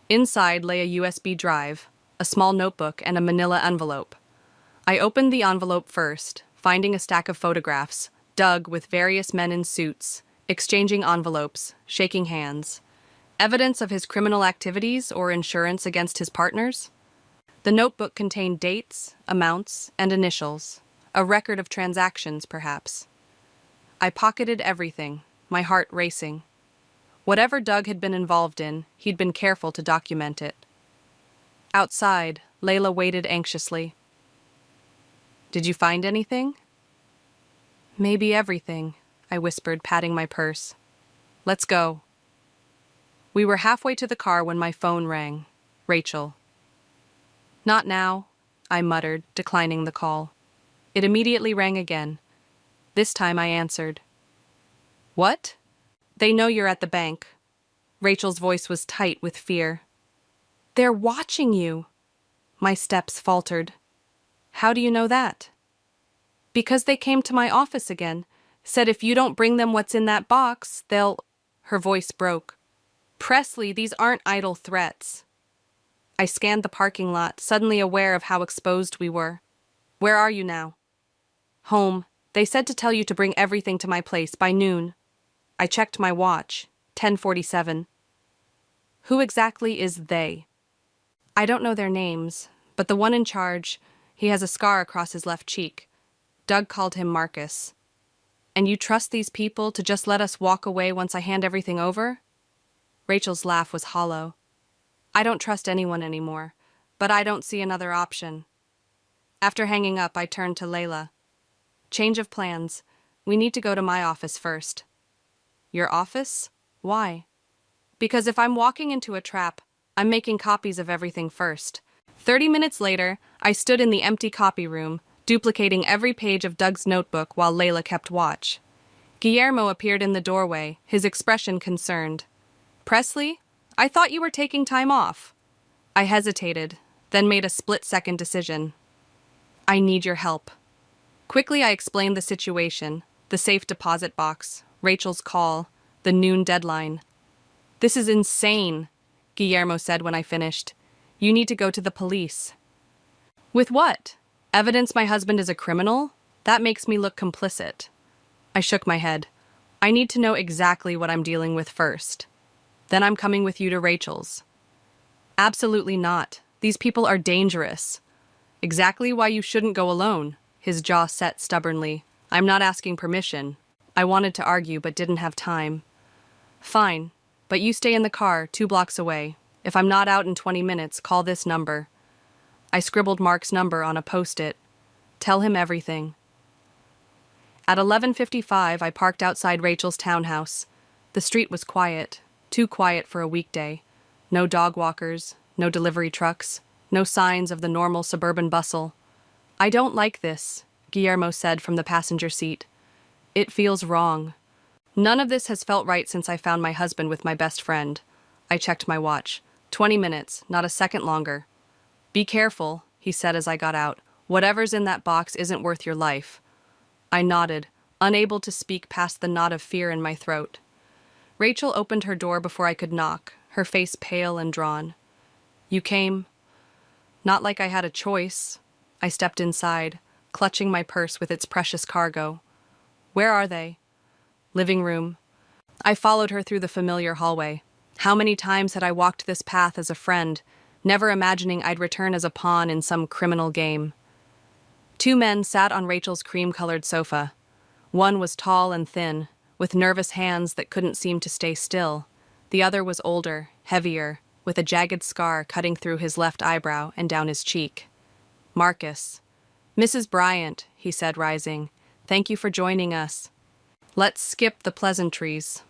Inside lay a USB drive, a small notebook, and a manila envelope. I opened the envelope first, finding a stack of photographs, Doug with various men in suits, exchanging envelopes, shaking hands. Evidence of his criminal activities or insurance against his partners? The notebook contained dates, amounts, and initials. A record of transactions, perhaps. I pocketed everything, my heart racing. Whatever Doug had been involved in, he'd been careful to document it. Outside, Layla waited anxiously. "Did you find anything?" "Maybe everything," I whispered, patting my purse. "Let's go." We were halfway to the car when my phone rang. Rachel. "Not now," I muttered, declining the call. It immediately rang again. This time I answered. "What?" "They know you're at the bank." Rachel's voice was tight with fear. "They're watching you." My steps faltered. "How do you know that?" "Because they came to my office again. Said if you don't bring them what's in that box, they'll—" Her voice broke. "Presley, these aren't idle threats." I scanned the parking lot, suddenly aware of how exposed we were. "Where are you now?" "Home. They said to tell you to bring everything to my place by noon." I checked my watch. 10:47. "Who exactly is they?" "I don't know their names, but the one in charge, he has a scar across his left cheek. Doug called him Marcus. And you trust these people to just let us walk away once I hand everything over? Rachel's laugh was hollow. I don't trust anyone anymore, but I don't see another option. After hanging up, I turned to Layla. Change of plans. We need to go to my office first. Your office? Why? Because if I'm walking into a trap, I'm making copies of everything first. 30 minutes later, I stood in the empty copy room, duplicating every page of Doug's notebook while Layla kept watch. Guillermo appeared in the doorway, his expression concerned. Presley, I thought you were taking time off. I hesitated, then made a split-second decision. I need your help. Quickly, I explained the situation, the safe deposit box, Rachel's call, the noon deadline. This is insane, Guillermo said when I finished. You need to go to the police. With what? Evidence my husband is a criminal? That makes me look complicit. I shook my head. I need to know exactly what I'm dealing with first. Then I'm coming with you to Rachel's. Absolutely not. These people are dangerous. Exactly why you shouldn't go alone. His jaw set stubbornly. I'm not asking permission. I wanted to argue but didn't have time. Fine, but you stay in the car 2 blocks away. If I'm not out in 20 minutes, call this number. I scribbled Mark's number on a post-it. Tell him everything. At 11:55, I parked outside Rachel's townhouse. The street was quiet, too quiet for a weekday. No dog walkers, no delivery trucks, no signs of the normal suburban bustle. I don't like this, Guillermo said from the passenger seat. It feels wrong. None of this has felt right since I found my husband with my best friend. I checked my watch. 20 minutes, not a second longer. Be careful, he said as I got out. Whatever's in that box isn't worth your life. I nodded, unable to speak past the knot of fear in my throat. Rachel opened her door before I could knock, her face pale and drawn. You came. Not like I had a choice. I stepped inside, clutching my purse with its precious cargo. Where are they? Living room. I followed her through the familiar hallway. How many times had I walked this path as a friend, never imagining I'd return as a pawn in some criminal game. 2 men sat on Rachel's cream-colored sofa. One was tall and thin, with nervous hands that couldn't seem to stay still. The other was older, heavier, with a jagged scar cutting through his left eyebrow and down his cheek. Marcus. Mrs. Bryant, he said, rising. Thank you for joining us. Let's skip the pleasantries.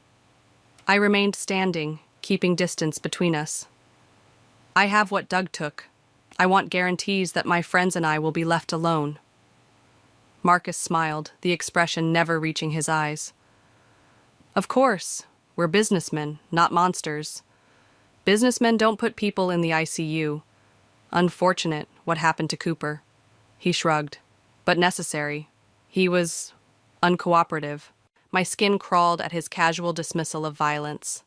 I remained standing, keeping distance between us. I have what Doug took. I want guarantees that my friends and I will be left alone. Marcus smiled, the expression never reaching his eyes. Of course, we're businessmen, not monsters. Businessmen don't put people in the ICU. Unfortunate what happened to Cooper. He shrugged. But necessary. He was uncooperative. My skin crawled at his casual dismissal of violence.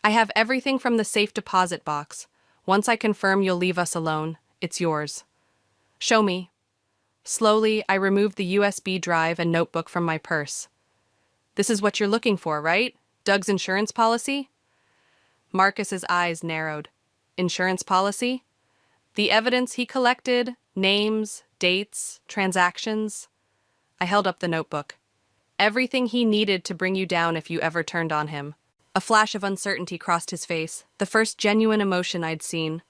I have everything from the safe deposit box. Once I confirm you'll leave us alone, it's yours. Show me. Slowly, I removed the USB drive and notebook from my purse. This is what you're looking for, right? Doug's insurance policy? Marcus's eyes narrowed. Insurance policy? The evidence he collected, names, dates, transactions. I held up the notebook. Everything he needed to bring you down if you ever turned on him. A flash of uncertainty crossed his face, the first genuine emotion I'd seen.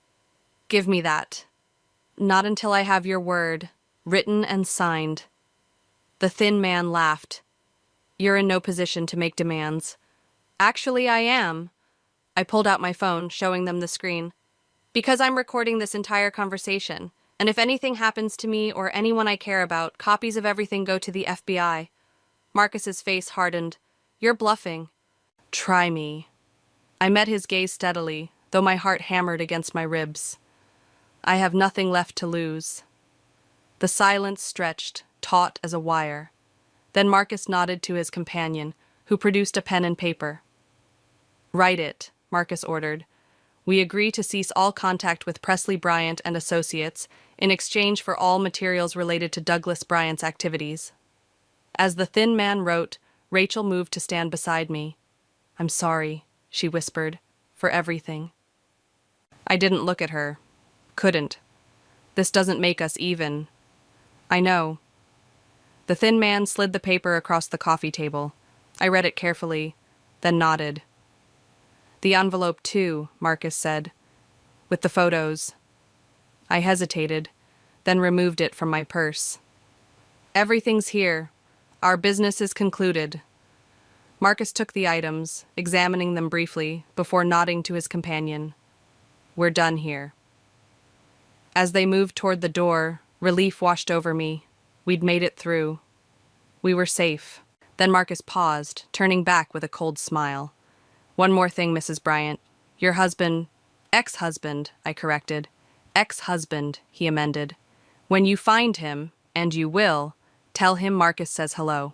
Give me that. Not until I have your word, written and signed. The thin man laughed. You're in no position to make demands. Actually, I am. I pulled out my phone, showing them the screen. Because I'm recording this entire conversation, and if anything happens to me or anyone I care about, copies of everything go to the FBI. Marcus's face hardened. You're bluffing. Try me. I met his gaze steadily, though my heart hammered against my ribs. I have nothing left to lose. The silence stretched, taut as a wire. Then Marcus nodded to his companion, who produced a pen and paper. Write it, Marcus ordered. We agree to cease all contact with Presley Bryant and Associates in exchange for all materials related to Douglas Bryant's activities. As the thin man wrote, Rachel moved to stand beside me. I'm sorry, she whispered, for everything. I didn't look at her. Couldn't. This doesn't make us even. I know. The thin man slid the paper across the coffee table. I read it carefully, then nodded. "The envelope, too," Marcus said, "with the photos." I hesitated, then removed it from my purse. "Everything's here. Our business is concluded." Marcus took the items, examining them briefly, before nodding to his companion. "We're done here." As they moved toward the door, relief washed over me. We'd made it through. We were safe. Then Marcus paused, turning back with a cold smile. "One more thing, Mrs. Bryant. Your husband—" "Ex-husband," I corrected. "Ex-husband," he amended. "When you find him, and you will, tell him Marcus says hello."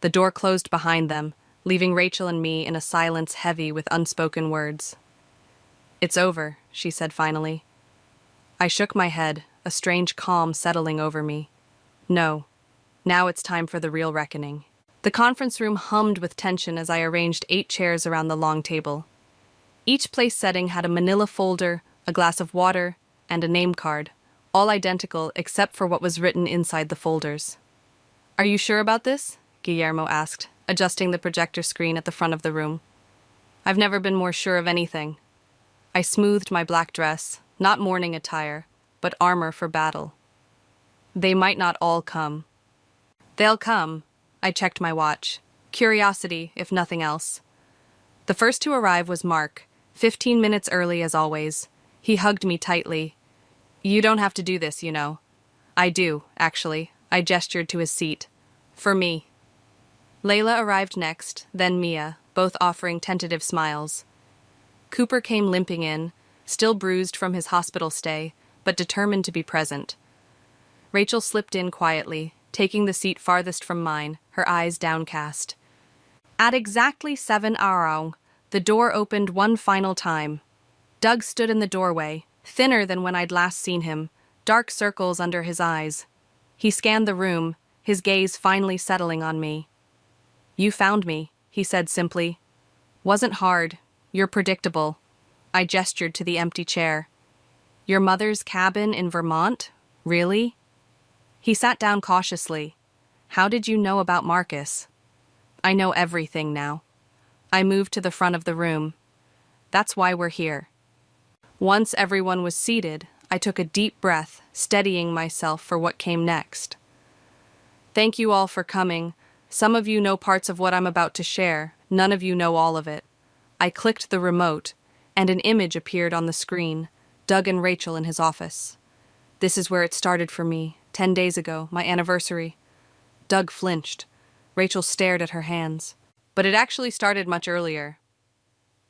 The door closed behind them, leaving Rachel and me in a silence heavy with unspoken words. "It's over," she said finally. I shook my head, a strange calm settling over me. No, now it's time for the real reckoning. The conference room hummed with tension as I arranged 8 chairs around the long table. Each place setting had a manila folder, a glass of water, and a name card, all identical except for what was written inside the folders. "Are you sure about this?" Guillermo asked, adjusting the projector screen at the front of the room. "I've never been more sure of anything." I smoothed my black dress, not mourning attire, but armor for battle. "They might not all come." "They'll come." I checked my watch. Curiosity, if nothing else. The first to arrive was Mark, 15 minutes early as always. He hugged me tightly. "You don't have to do this, you know." "I do, actually." I gestured to his seat. "For me." Layla arrived next, then Mia, both offering tentative smiles. Cooper came limping in, still bruised from his hospital stay, but determined to be present. Rachel slipped in quietly, taking the seat farthest from mine, her eyes downcast. At exactly 7 hours, the door opened one final time. Doug stood in the doorway, thinner than when I'd last seen him, dark circles under his eyes. He scanned the room, his gaze finally settling on me. "You found me," he said simply. "Wasn't hard. You're predictable." I gestured to the empty chair. "Your mother's cabin in Vermont? Really?" He sat down cautiously. "How did you know about Marcus?" "I know everything now." I moved to the front of the room. "That's why we're here." Once everyone was seated, I took a deep breath, steadying myself for what came next. "Thank you all for coming. Some of you know parts of what I'm about to share, none of you know all of it." I clicked the remote, and an image appeared on the screen, Doug and Rachel in his office. "This is where it started for me, 10 days ago, my anniversary." Doug flinched. Rachel stared at her hands. "But it actually started much earlier."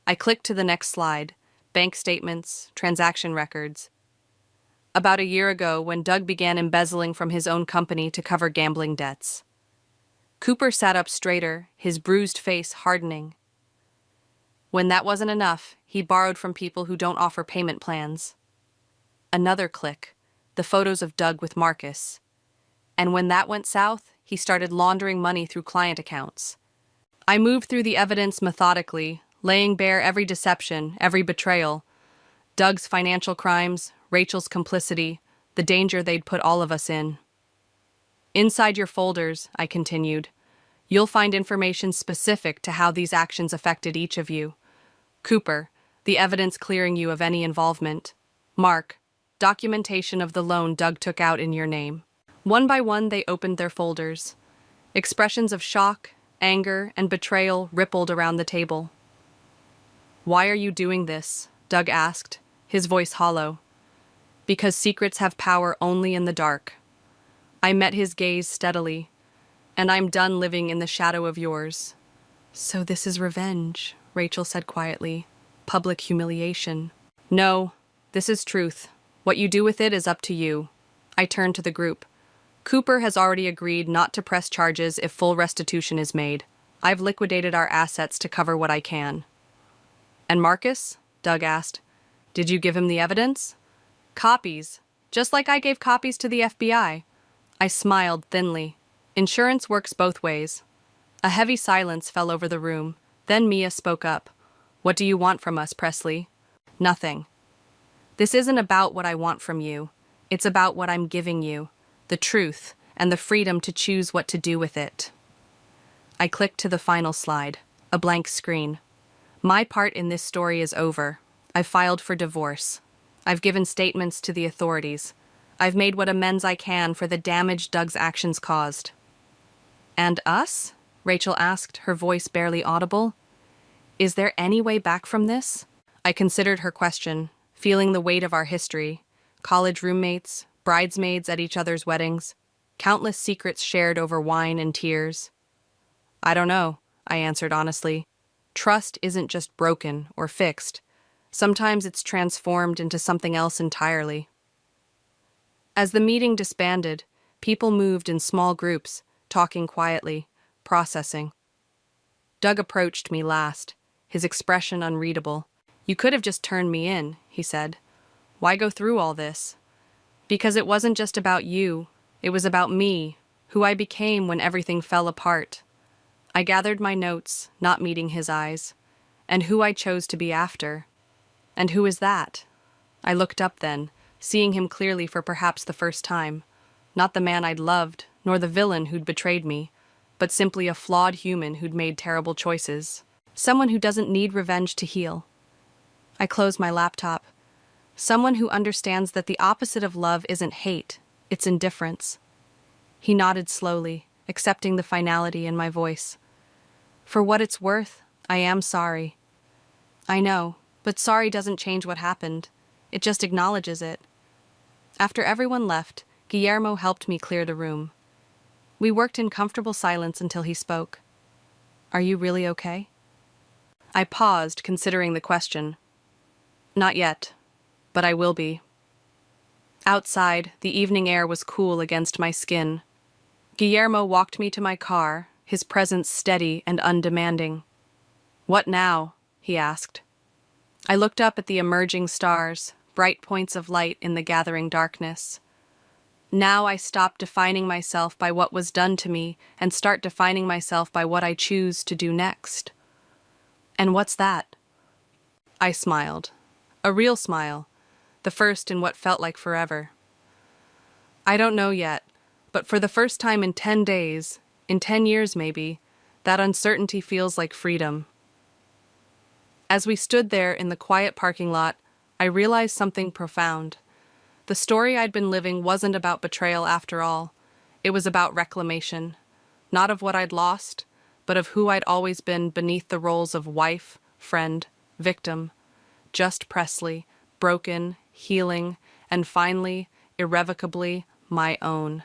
I clicked to the next slide, bank statements, transaction records. About a year ago, when Doug began embezzling from his own company to cover gambling debts. Cooper sat up straighter, his bruised face hardening. When that wasn't enough, he borrowed from people who don't offer payment plans. Another click, the photos of Doug with Marcus. And when that went south, he started laundering money through client accounts. I moved through the evidence methodically, laying bare every deception, every betrayal. Doug's financial crimes, Rachel's complicity, the danger they'd put all of us in. "Inside your folders," I continued, "you'll find information specific to how these actions affected each of you. Cooper, the evidence clearing you of any involvement. Mark, documentation of the loan Doug took out in your name." One by one, they opened their folders. Expressions of shock, anger, and betrayal rippled around the table. "Why are you doing this?" Doug asked, his voice hollow. "Because secrets have power only in the dark." I met his gaze steadily. "And I'm done living in the shadow of yours." "So this is revenge," Rachel said quietly. "Public humiliation." "No, this is truth. What you do with it is up to you." I turned to the group. "Cooper has already agreed not to press charges if full restitution is made. I've liquidated our assets to cover what I can." "And Marcus?" Doug asked. "Did you give him the evidence?" "Copies. Just like I gave copies to the FBI." I smiled thinly. Insurance works both ways. A heavy silence fell over the room. Then Mia spoke up. "What do you want from us, Presley?" "Nothing." "This isn't about what I want from you. It's about what I'm giving you. The truth, and the freedom to choose what to do with it. I clicked to the final slide, a blank screen. My part in this story is over. I've filed for divorce. I've given statements to the authorities. I've made what amends I can for the damage Doug's actions caused. And us? Rachel asked, her voice barely audible. Is there any way back from this? I considered her question, feeling the weight of our history. College roommates, bridesmaids at each other's weddings, countless secrets shared over wine and tears. I don't know, I answered honestly. Trust isn't just broken or fixed. Sometimes it's transformed into something else entirely. As the meeting disbanded, people moved in small groups, talking quietly, processing. Doug approached me last, his expression unreadable. You could have just turned me in, he said. Why go through all this? Because it wasn't just about you. It was about me, who I became when everything fell apart. I gathered my notes, not meeting his eyes, and who I chose to be after. And who is that? I looked up then, seeing him clearly for perhaps the first time. Not the man I'd loved, nor the villain who'd betrayed me, but simply a flawed human who'd made terrible choices. Someone who doesn't need revenge to heal. I closed my laptop. Someone who understands that the opposite of love isn't hate, it's indifference. He nodded slowly, accepting the finality in my voice. For what it's worth, I am sorry. I know, but sorry doesn't change what happened. It just acknowledges it. After everyone left, Guillermo helped me clear the room. We worked in comfortable silence until he spoke. Are you really okay? I paused, considering the question. Not yet, but I will be. Outside, the evening air was cool against my skin. Guillermo walked me to my car, his presence steady and undemanding. What now? He asked. I looked up at the emerging stars, bright points of light in the gathering darkness. Now I stop defining myself by what was done to me and start defining myself by what I choose to do next. And what's that? I smiled. A real smile, the first in what felt like forever. I don't know yet, but for the first time in 10 days, in 10 years maybe, that uncertainty feels like freedom. As we stood there in the quiet parking lot, I realized something profound. The story I'd been living wasn't about betrayal after all. It was about reclamation, not of what I'd lost, but of who I'd always been beneath the roles of wife, friend, victim. Just Presley, broken, healing, and finally, irrevocably, my own.